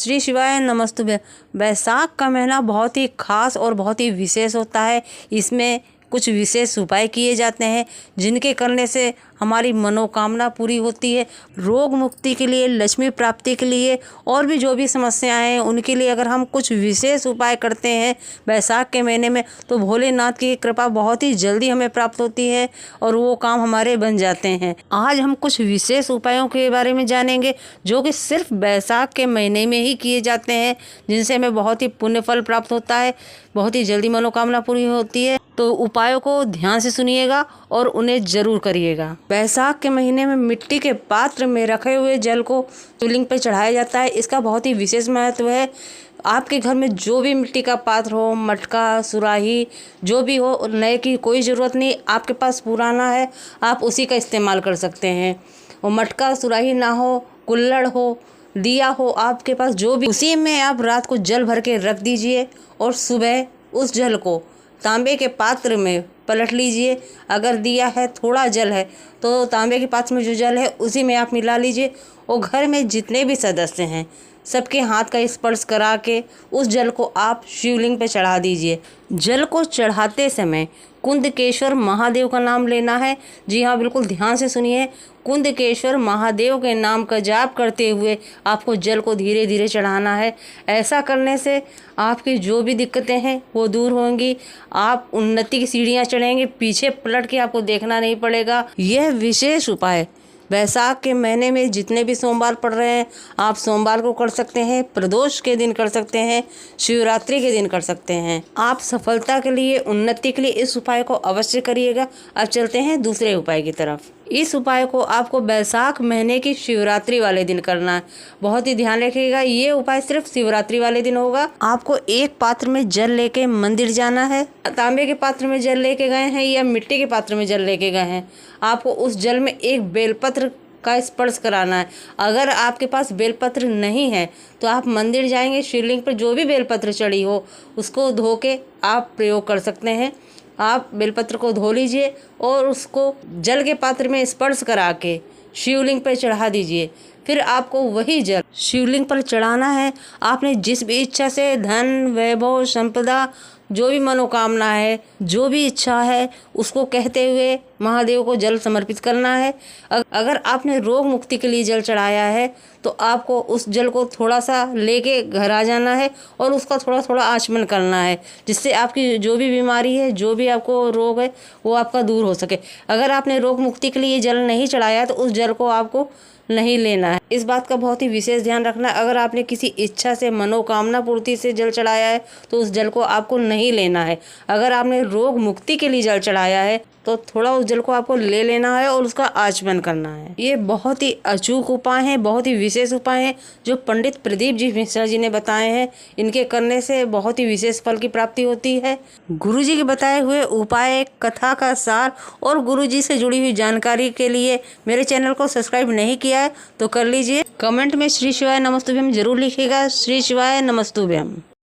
श्री शिवाय नमस्तुभ्यं। बैसाख का महीना बहुत ही खास और बहुत ही विशेष होता है। इसमें कुछ विशेष उपाय किए जाते हैं जिनके करने से हमारी मनोकामना पूरी होती है। रोग मुक्ति के लिए, लक्ष्मी प्राप्ति के लिए और भी जो भी समस्याएं हैं उनके लिए अगर हम कुछ विशेष उपाय करते हैं बैसाख के महीने में तो भोलेनाथ की कृपा बहुत ही जल्दी हमें प्राप्त होती है और वो काम हमारे बन जाते हैं। आज हम कुछ विशेष उपायों के बारे में जानेंगे जो कि सिर्फ बैसाख के महीने में ही किए जाते हैं, जिनसे हमें बहुत ही पुण्य फल प्राप्त होता है, बहुत ही जल्दी मनोकामना पूरी होती है। तो उपायों को ध्यान से सुनिएगा और उन्हें जरूर करिएगा। बैसाख के महीने में मिट्टी के पात्र में रखे हुए जल को शिवलिंग पर चढ़ाया जाता है। इसका बहुत ही विशेष महत्व है। आपके घर में जो भी मिट्टी का पात्र हो, मटका, सुराही, जो भी हो, नए की कोई ज़रूरत नहीं। आपके पास पुराना है, आप उसी का इस्तेमाल कर सकते हैं। और मटका, सुराही ना हो, कुल्हड़ हो, दिया हो, आपके पास जो भी, उसी में आप रात को जल भर के रख दीजिए और सुबह उस जल को तांबे के पात्र में पलट लीजिए। अगर दिया है, थोड़ा जल है, तो तांबे के पात्र में जो जल है उसी में आप मिला लीजिए और घर में जितने भी सदस्य हैं सबके हाथ का स्पर्श करा के उस जल को आप शिवलिंग पे चढ़ा दीजिए। जल को चढ़ाते समय कुंदकेश्वर महादेव का नाम लेना है। जी हाँ, बिल्कुल ध्यान से सुनिए। कुंदकेश्वर महादेव के नाम का जाप करते हुए आपको जल को धीरे धीरे चढ़ाना है। ऐसा करने से आपकी जो भी दिक्कतें हैं वो दूर होंगी। आप उन्नति की सीढ़ियाँ चढ़ेंगे, पीछे पलट के आपको देखना नहीं पड़ेगा। यह विशेष उपाय बैसाख के महीने में जितने भी सोमवार पड़ रहे हैं आप सोमवार को कर सकते हैं, प्रदोष के दिन कर सकते हैं, शिवरात्रि के दिन कर सकते हैं। आप सफलता के लिए, उन्नति के लिए इस उपाय को अवश्य करिएगा। अब चलते हैं दूसरे उपाय की तरफ। इस उपाय को आपको बैसाख महीने की शिवरात्रि वाले दिन करना है। बहुत ही ध्यान रखिएगा, ये उपाय सिर्फ शिवरात्रि वाले दिन होगा। आपको एक पात्र में जल लेके मंदिर जाना है। तांबे के पात्र में जल लेके गए हैं या मिट्टी के पात्र में जल लेके गए हैं, आपको उस जल में एक बेलपत्र का स्पर्श कराना है। अगर आपके पास बेलपत्र नहीं है तो आप मंदिर जाएंगे, शिवलिंग पर जो भी बेलपत्र चढ़ी हो उसको धो के आप प्रयोग कर सकते हैं। आप बेलपत्र को धो लीजिए और उसको जल के पात्र में स्पर्श करा के शिवलिंग पर चढ़ा दीजिए। फिर आपको वही जल शिवलिंग पर चढ़ाना है। आपने जिस भी इच्छा से धन, वैभव, संपदा, जो भी मनोकामना है, जो भी इच्छा है, उसको कहते हुए महादेव को जल समर्पित करना है। अगर आपने रोग मुक्ति के लिए जल चढ़ाया है तो आपको उस जल को थोड़ा सा लेके घर आ जाना है और उसका थोड़ा थोड़ा आचमन करना है, जिससे आपकी जो भी बीमारी है, जो भी आपको रोग है, वो आपका दूर हो सके। अगर आपने रोग मुक्ति के लिए जल नहीं चढ़ाया तो उस जल को आपको नहीं लेना है। इस बात का बहुत ही विशेष ध्यान रखना है। अगर आपने किसी इच्छा से, मनोकामना पूर्ति से जल चढ़ाया है तो उस जल को आपको नहीं लेना है। अगर आपने रोग मुक्ति के लिए जल चढ़ाया है तो थोड़ा उस जल को आपको ले लेना है और उसका आचमन करना है। ये बहुत ही अचूक उपाय हैं, बहुत ही विशेष उपाय हैं जो पंडित प्रदीप जी मिश्रा जी ने बताए हैं। इनके करने से बहुत ही विशेष फल की प्राप्ति होती है। गुरुजी के बताए हुए उपाय, कथा का सार और गुरुजी से जुड़ी हुई जानकारी के लिए मेरे चैनल को सब्सक्राइब नहीं किया है तो कर लीजिए। कमेंट में श्री शिवाय नमस्तुभ्यम जरूर लिखिएगा। श्री शिवाय नमस्तुभ्यम।